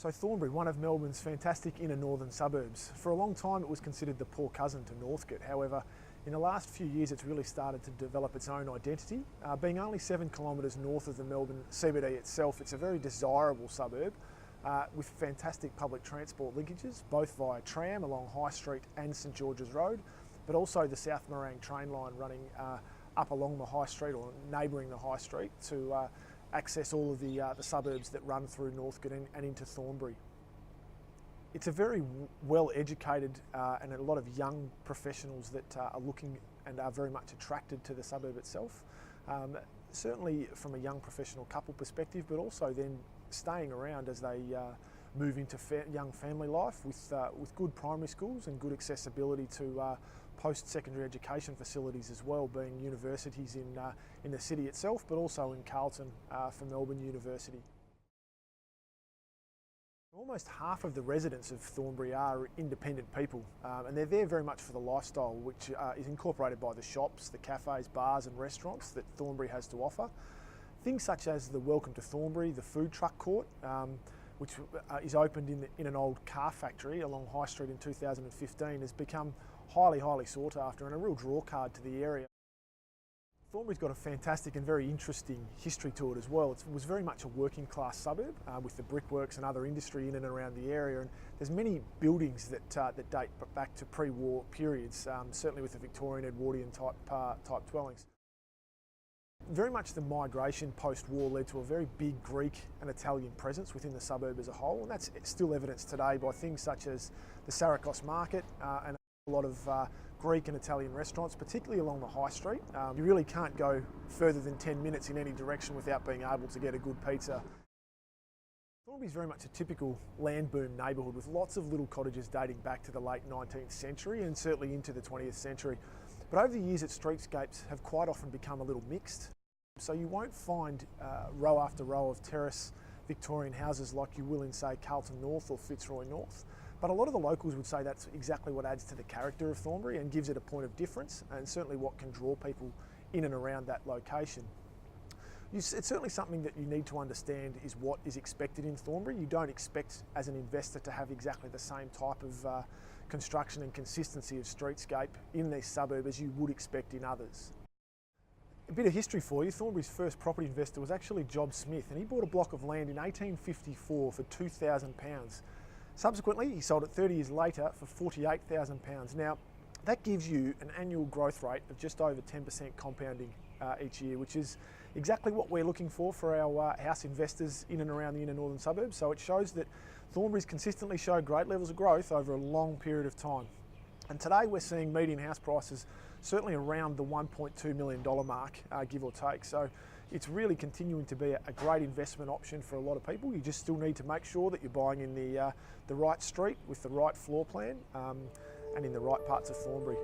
So Thornbury, one of Melbourne's fantastic inner northern suburbs. For a long time it was considered the poor cousin to Northcote. However, in the last few years it's really started to develop its own identity. Being only 7 kilometres north of the Melbourne CBD itself, it's a very desirable suburb with fantastic public transport linkages, both via tram along High Street and St George's Road, but also the South Morang train line running up along the High Street or neighbouring the High Street to access all of the suburbs that run through Northcote and into Thornbury. It's a very well educated and a lot of young professionals that are looking and are very much attracted to the suburb itself. Certainly from a young professional couple perspective, but also then staying around as they move into young family life with good primary schools and good accessibility to post-secondary education facilities as well, being universities in the city itself, but also in Carlton for Melbourne University. Almost half of the residents of Thornbury are independent people, and they're there very much for the lifestyle, which is incorporated by the shops, the cafes, bars and restaurants that Thornbury has to offer. Things such as the Welcome to Thornbury, the food truck court, which is opened in an old car factory along High Street in 2015, has become highly sought after and a real draw card to the area. Thornbury's got a fantastic and very interesting history to it as well. It was very much a working class suburb with the brickworks and other industry in and around the area, and there's many buildings that date back to pre-war periods, certainly with the Victorian Edwardian type dwellings. Very much the migration post-war led to a very big Greek and Italian presence within the suburb as a whole, and that's still evidenced today by things such as the Saracos Market and a lot of Greek and Italian restaurants, particularly along the High Street. You really can't go further than 10 minutes in any direction without being able to get a good pizza. Thornbury is very much a typical land boom neighbourhood with lots of little cottages dating back to the late 19th century and certainly into the 20th century. But over the years its streetscapes have quite often become a little mixed. So you won't find row after row of terrace Victorian houses like you will in, say, Carlton North or Fitzroy North. But a lot of the locals would say that's exactly what adds to the character of Thornbury and gives it a point of difference, and certainly what can draw people in and around that location. It's certainly something that you need to understand is what is expected in Thornbury. You don't expect as an investor to have exactly the same type of construction and consistency of streetscape in this suburb as you would expect in others. A bit of history for you. Thornbury's first property investor was actually Job Smith, and he bought a block of land in 1854 for £2,000. Subsequently, he sold it 30 years later for £48,000. Now, that gives you an annual growth rate of just over 10% compounding each year, which is exactly what we're looking for our house investors in and around the inner northern suburbs. So it shows that Thornbury's consistently showed great levels of growth over a long period of time. And today we're seeing median house prices certainly around the $1.2 million mark, give or take. So it's really continuing to be a great investment option for a lot of people. You just still need to make sure that you're buying in the right street with the right floor plan and in the right parts of Thornbury.